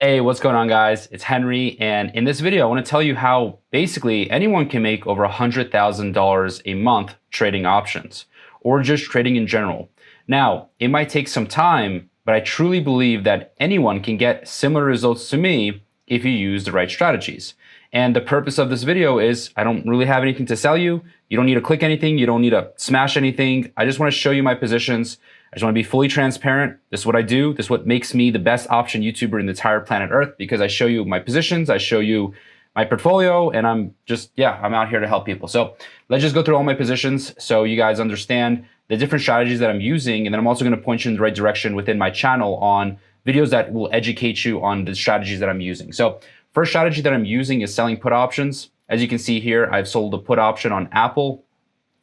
Hey, what's going on, guys? It's Henry, and in this video, I want to tell you how basically anyone can make over $100,000 a month trading options or just trading in general. Now, it might take some time, but I truly believe that anyone can get similar results to me if you use the right strategies. And the purpose of this video is I don't really have anything to sell you. You don't need to click anything. You don't need to smash anything. I just want to show you my positions. I just want to be fully transparent. This is what I do. This is what makes me the best option YouTuber in the entire planet Earth, because I show you my positions, I show you my portfolio, and I'm out here to help people. So let's just go through all my positions so you guys understand the different strategies that I'm using. And then I'm also going to point you in the right direction within my channel on videos that will educate you on the strategies that I'm using. So first strategy that I'm using is selling put options. As you can see here, I've sold a put option on Apple.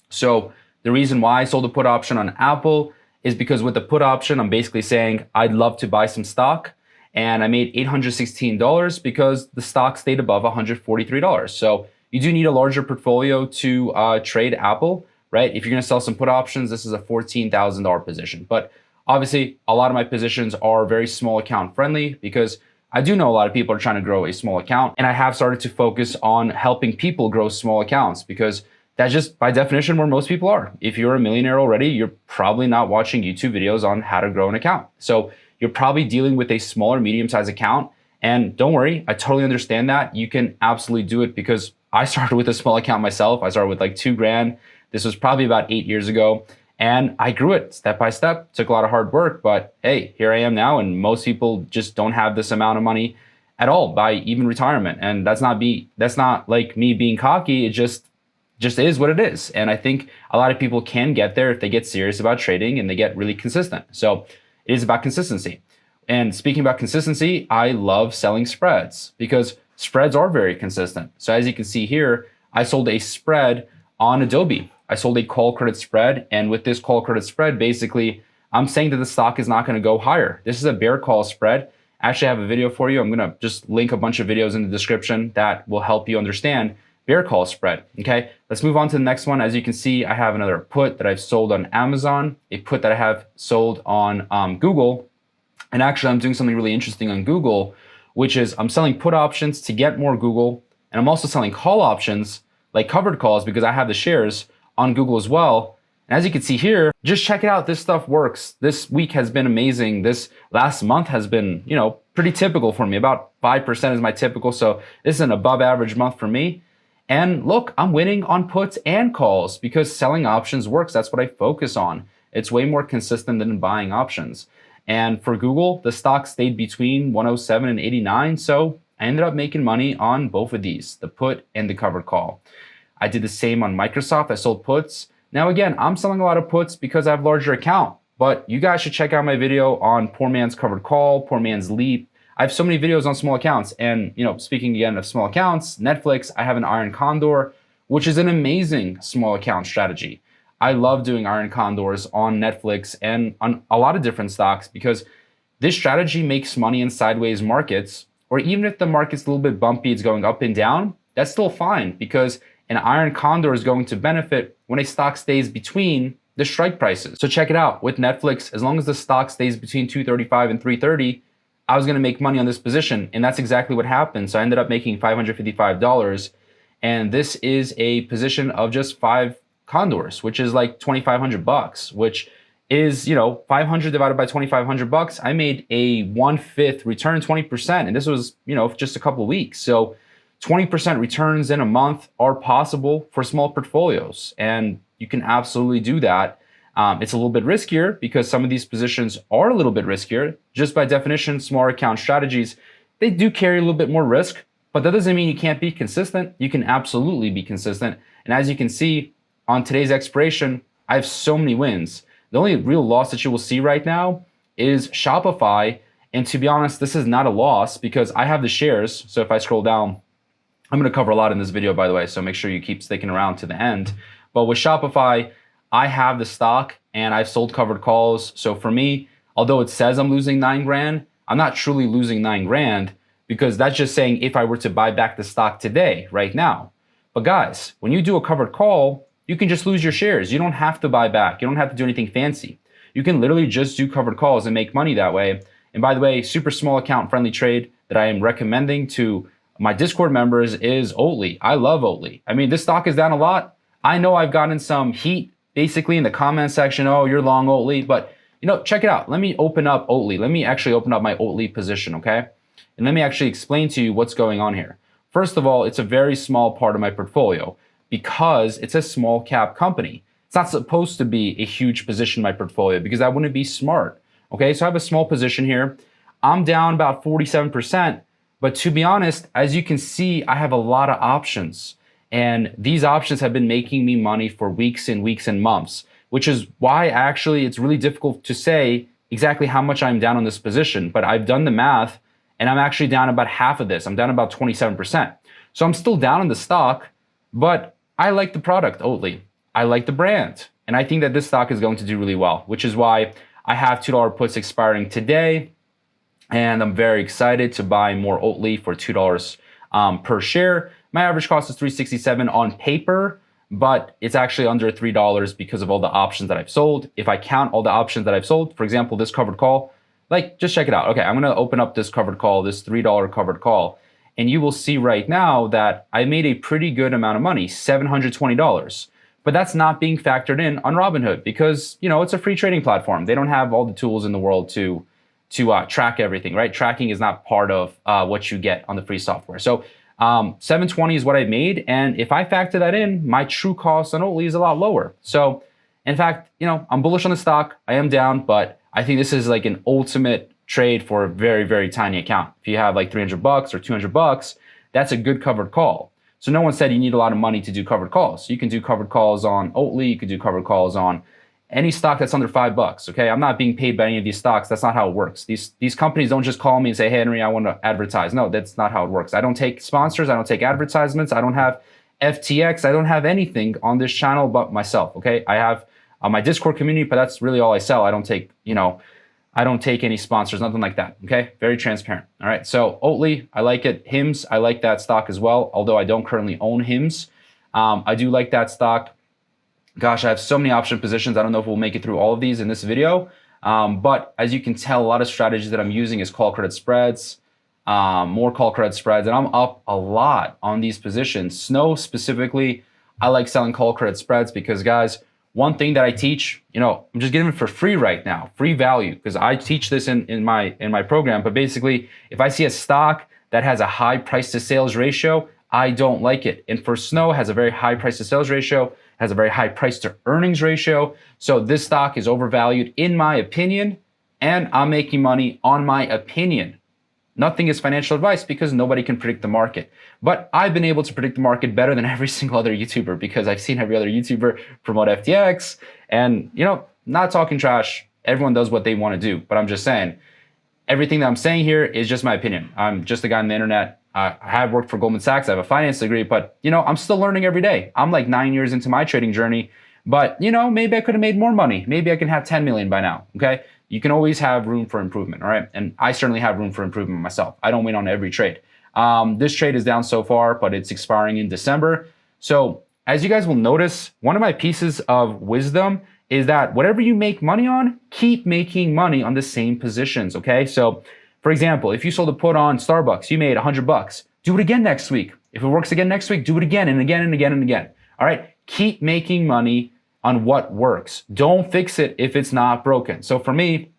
So the reason why I sold a put option on Apple is because with the put option, I'm basically saying I'd love to buy some stock, and I made $816 because the stock stayed above $143. So you do need a larger portfolio to trade Apple, right? If you're going to sell some put options, this is a $14,000 position. But obviously, a lot of my positions are very small account friendly because I do know a lot of people are trying to grow a small account, and I have started to focus on helping people grow small accounts because that's just by definition where most people are. If you're a millionaire already, you're probably not watching YouTube videos on how to grow an account. So you're probably dealing with a smaller, medium-sized account. And don't worry, I totally understand that. You can absolutely do it because I started with a small account myself. I started with like 2 grand. This was probably about 8 years ago. And I grew it step by step. Took a lot of hard work, but hey, here I am now. And most people just don't have this amount of money at all by even retirement. And that's not like me being cocky. It just is what it is. And I think a lot of people can get there if they get serious about trading and they get really consistent. So it is about consistency. And speaking about consistency, I love selling spreads because spreads are very consistent. So as you can see here, I sold a spread on Adobe. I sold a call credit spread. And with this call credit spread, basically, I'm saying that the stock is not going to go higher. This is a bear call spread. I actually have a video for you. I'm going to just link a bunch of videos in the description that will help you understand bear call spread. Okay, let's move on to the next one. As you can see, I have another put that I've sold on Amazon, a put that I have sold on Google. And actually, I'm doing something really interesting on Google, which is I'm selling put options to get more Google. And I'm also selling call options like covered calls because I have the shares on Google as well. And as you can see here, just check it out. This stuff works. This week has been amazing. This last month has been, pretty typical for me. About 5% is my typical. So this is an above average month for me. And look, I'm winning on puts and calls because selling options works. That's what I focus on. It's way more consistent than buying options. And for Google, the stock stayed between 107 and 89. So I ended up making money on both of these, the put and the covered call. I did the same on Microsoft. I sold puts. Now, again, I'm selling a lot of puts because I have a larger account, but you guys should check out my video on poor man's covered call, poor man's leap. I have so many videos on small accounts. And, speaking again of small accounts, Netflix, I have an Iron Condor, which is an amazing small account strategy. I love doing Iron Condors on Netflix and on a lot of different stocks because this strategy makes money in sideways markets, or even if the market's a little bit bumpy, it's going up and down, that's still fine because an Iron Condor is going to benefit when a stock stays between the strike prices. So check it out. With Netflix, as long as the stock stays between 235 and 330, I was going to make money on this position, and that's exactly what happened. So I ended up making $555, and this is a position of just 5 condors, which is like $2,500, which is 500 divided by $2,500. I made a 1/5 return, 20%, and this was just a couple of weeks. So 20% returns in a month are possible for small portfolios, and you can absolutely do that. It's a little bit riskier because some of these positions are a little bit riskier. Just by definition, smaller account strategies, they do carry a little bit more risk, but that doesn't mean you can't be consistent. You can absolutely be consistent. And as you can see on today's expiration, I have so many wins. The only real loss that you will see right now is Shopify. And to be honest, this is not a loss because I have the shares. So if I scroll down, I'm going to cover a lot in this video, by the way, so make sure you keep sticking around to the end. But with Shopify, I have the stock and I've sold covered calls. So for me, although it says I'm losing 9 grand, I'm not truly losing 9 grand because that's just saying if I were to buy back the stock today, right now. But guys, when you do a covered call, you can just lose your shares. You don't have to buy back. You don't have to do anything fancy. You can literally just do covered calls and make money that way. And by the way, super small account friendly trade. that I am recommending to my Discord members is Oatly. I love Oatly. I mean, this stock is down a lot. I know I've gotten some heat basically in the comment section. Oh, you're long Oatly, but check it out. Let me open up Oatly. Let me actually open up my Oatly position, okay? And let me actually explain to you what's going on here. First of all, it's a very small part of my portfolio because it's a small cap company. It's not supposed to be a huge position in my portfolio because that wouldn't be smart. Okay, so I have a small position here. I'm down about 47%, but to be honest, as you can see, I have a lot of options. And these options have been making me money for weeks and weeks and months, which is why actually it's really difficult to say exactly how much I'm down on this position. But I've done the math and I'm actually down about half of this. I'm down about 27%. So I'm still down on the stock, but I like the product, Oatly. I like the brand. And I think that this stock is going to do really well, which is why I have $2 puts expiring today. And I'm very excited to buy more Oatly for $2 per share. My average cost is $3.67 on paper, but it's actually under $3 because of all the options that I've sold. If I count all the options that I've sold, for example, this covered call, just check it out. Okay, I'm gonna open up this covered call, this $3 covered call, and you will see right now that I made a pretty good amount of money, $720. But that's not being factored in on Robinhood because, it's a free trading platform. They don't have all the tools in the world to track everything, right? Tracking is not part of what you get on the free software. So 720 is what I made. And if I factor that in, my true cost on Oatly is a lot lower. So in fact, I'm bullish on the stock. I am down, but I think this is like an ultimate trade for a very, very tiny account. If you have like $300 or $200, that's a good covered call. So no one said you need a lot of money to do covered calls. You can do covered calls on Oatly. You can do covered calls on any stock that's under $5. Okay, I'm not being paid by any of these stocks. That's not how it works. These companies don't just call me and say, "Hey, Henry, I want to advertise." No, that's not how it works. I don't take sponsors. I don't take advertisements. I don't have FTX. I don't have anything on this channel but myself. Okay, I have my Discord community, but that's really all I sell. I don't take, I don't take any sponsors, nothing like that. Okay, very transparent. All right, so Oatly, I like it. Hims, I like that stock as well. Although I don't currently own Hims, I do like that stock. Gosh, I have so many option positions. I don't know if we'll make it through all of these in this video. But as you can tell, a lot of strategies that I'm using is call credit spreads, more call credit spreads, and I'm up a lot on these positions. Snow specifically, I like selling call credit spreads because, guys, one thing that I teach, I'm just giving it for free right now, free value, because I teach this in my program. But basically, if I see a stock that has a high price to sales ratio, I don't like it. And for Snow, has a very high price to sales ratio, has a very high price to earnings ratio. So this stock is overvalued in my opinion, and I'm making money on my opinion. Nothing is financial advice because nobody can predict the market. But I've been able to predict the market better than every single other YouTuber because I've seen every other YouTuber promote FTX and, not talking trash. Everyone does what they want to do. But I'm just saying, everything that I'm saying here is just my opinion. I'm just a guy on the internet. I have worked for Goldman Sachs. I have a finance degree, but I'm still learning every day. I'm like 9 years into my trading journey, but maybe I could have made more money. Maybe I can have 10 million by now. Okay. You can always have room for improvement. All right. And I certainly have room for improvement myself. I don't win on every trade. This trade is down so far, but it's expiring in December. So as you guys will notice, one of my pieces of wisdom is that whatever you make money on, keep making money on the same positions. Okay. So for example, if you sold a put on Starbucks, you made $100. Do it again next week. If it works again next week, do it again and again and again and again. All right. Keep making money on what works. Don't fix it if it's not broken. So for me,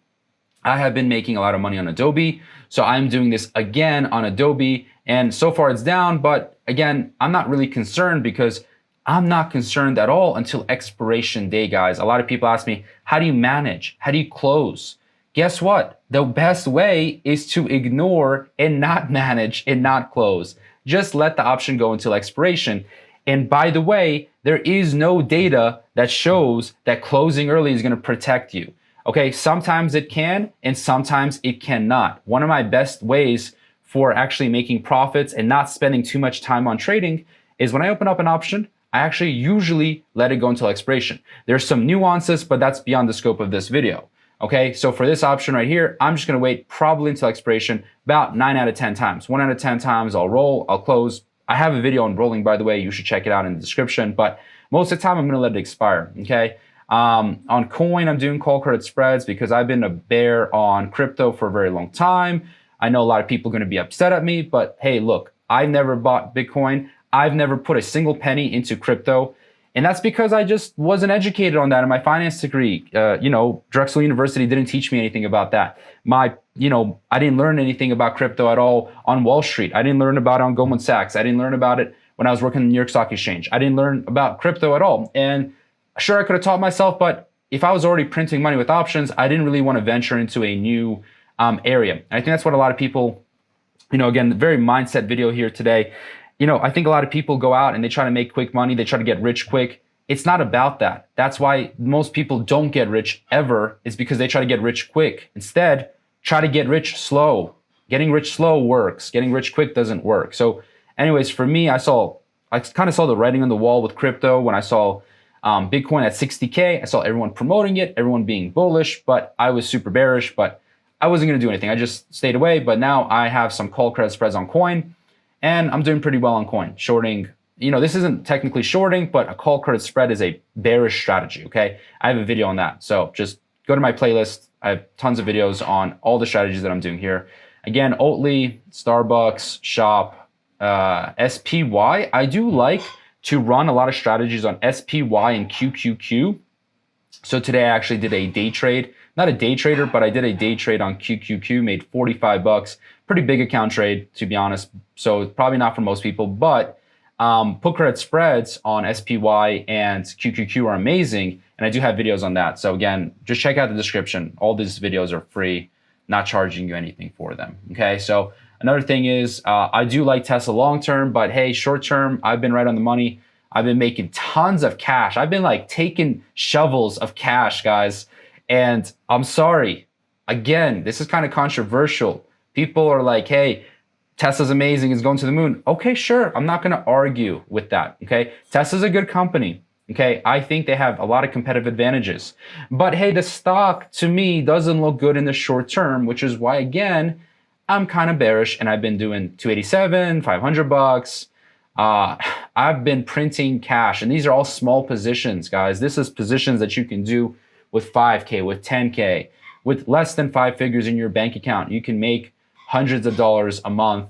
I have been making a lot of money on Adobe. So I'm doing this again on Adobe. And so far it's down. But again, I'm not really concerned because I'm not concerned at all until expiration day, guys. A lot of people ask me, how do you manage? How do you close? Guess what? The best way is to ignore and not manage and not close. Just let the option go until expiration. And by the way, there is no data that shows that closing early is going to protect you. Okay, sometimes it can and sometimes it cannot. One of my best ways for actually making profits and not spending too much time on trading is when I open up an option, I actually usually let it go until expiration. There's some nuances, but that's beyond the scope of this video. Okay, so for this option right here, I'm just gonna wait probably until expiration about 9 out of 10 times. 1 out of 10 times I'll roll, I'll close. I have a video on rolling, by the way. You should check it out in the description, but most of the time I'm gonna let it expire, okay? On Coin, I'm doing call credit spreads because I've been a bear on crypto for a very long time. I know a lot of people are going to be upset at me, but hey, look, I've never bought Bitcoin. I've never put a single penny into crypto. And that's because I just wasn't educated on that in my finance degree. Drexel University didn't teach me anything about that. I didn't learn anything about crypto at all on Wall Street. I didn't learn about it on Goldman Sachs. I didn't learn about it when I was working in the New York Stock Exchange. I didn't learn about crypto at all. And sure, I could have taught myself, but if I was already printing money with options, I didn't really want to venture into a new area. And I think that's what a lot of people, again, very mindset video here today. I think a lot of people go out and they try to make quick money. They try to get rich quick. It's not about that. That's why most people don't get rich ever, is because they try to get rich quick. Instead, try to get rich slow. Getting rich slow works. Getting rich quick doesn't work. So anyways, for me, I kind of saw the writing on the wall with crypto when I saw Bitcoin at 60K. I saw everyone promoting it, everyone being bullish, but I was super bearish, but I wasn't going to do anything. I just stayed away. But now I have some call credit spreads on Coin, and I'm doing pretty well on Coin. Shorting, this isn't technically shorting, but a call credit spread is a bearish strategy, okay? I have a video on that. So just go to my playlist. I have tons of videos on all the strategies that I'm doing here. Again, Oatly, Starbucks, Shop, SPY. I do like to run a lot of strategies on SPY and QQQ. So today I actually did a day trade. Not a day trader, but I did a day trade on QQQ, made 45 bucks. Pretty big account trade, to be honest. So probably not for most people, but put credit spreads on SPY and QQQ are amazing. And I do have videos on that. So again, just check out the description. All these videos are free, not charging you anything for them. Okay. So another thing is I do like Tesla long-term, but hey, short-term, I've been right on the money. I've been making tons of cash. I've been like taking shovels of cash, guys. And I'm sorry, again, this is kind of controversial. People are like, hey, Tesla's amazing, it's going to the moon. Okay, sure, I'm not gonna argue with that, okay? Tesla's a good company, okay? I think they have a lot of competitive advantages. But hey, the stock to me doesn't look good in the short term, which is why, again, I'm kind of bearish and I've been doing 287, 500 bucks. I've been printing cash, and these are all small positions, guys. This is positions that you can do with 5K, with 10K, with less than 5 figures in your bank account. You can make hundreds of dollars a month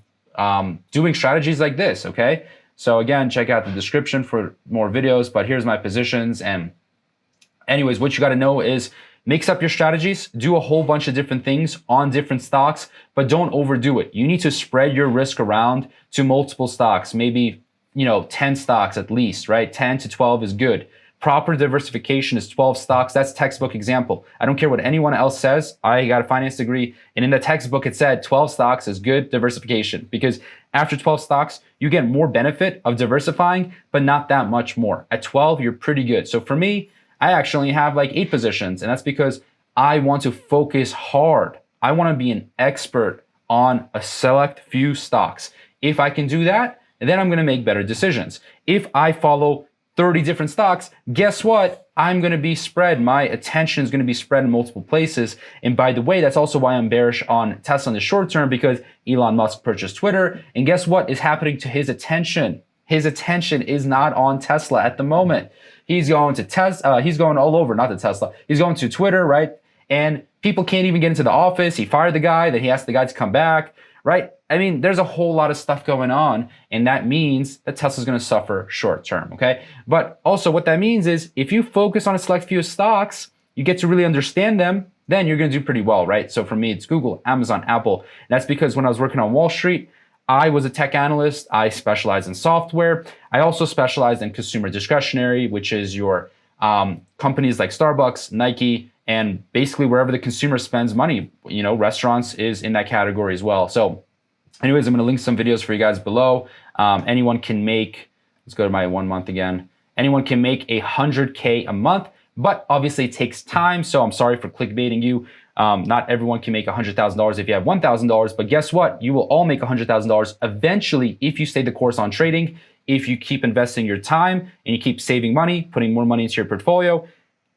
doing strategies like this, okay? So again, check out the description for more videos, but here's my positions. And anyways, what you got to know is mix up your strategies, do a whole bunch of different things on different stocks, but don't overdo it. You need to spread your risk around to multiple stocks, maybe, 10 stocks at least, right? 10 to 12 is good. Proper diversification is 12 stocks. That's textbook example. I don't care what anyone else says. I got a finance degree, and in the textbook it said 12 stocks is good diversification, because after 12 stocks, you get more benefit of diversifying, but not that much more. At 12, you're pretty good. So for me, I actually have like 8 positions, and that's because I want to focus hard. I want to be an expert on a select few stocks. If I can do that, then I'm going to make better decisions. If I follow 30 different stocks, guess what? I'm going to be spread. My attention is going to be spread in multiple places. And by the way, that's also why I'm bearish on Tesla in the short term, because Elon Musk purchased Twitter. And guess what is happening to his attention? His attention is not on Tesla at the moment. He's going to Tesla. He's going all over, not to Tesla. He's going to Twitter, right? And people can't even get into the office. He fired the guy, then he asked the guy to come back, right? I mean, there's a whole lot of stuff going on, and that means that Tesla's going to suffer short term, okay? But also what that means is if you focus on a select few stocks, you get to really understand them, then you're going to do pretty well, right? So for me, it's Google, Amazon, Apple. And that's because when I was working on Wall Street, I was a tech analyst. I specialized in software. I also specialized in consumer discretionary, which is your companies like Starbucks, Nike, and basically wherever the consumer spends money. Restaurants is in that category as well. So anyways, I'm going to link some videos for you guys below. Anyone can make, let's go to my 1 month again. Anyone can make 100K a month, but obviously it takes time. So I'm sorry for clickbaiting you. Not everyone can make $100,000 if you have $1,000, but guess what? You will all make $100,000 eventually if you stay the course on trading, if you keep investing your time and you keep saving money, putting more money into your portfolio.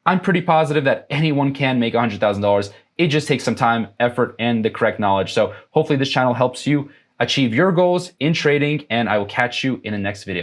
I'm pretty positive that anyone can make $100,000. It just takes some time, effort, and the correct knowledge. So hopefully this channel helps you achieve your goals in trading, and I will catch you in the next video.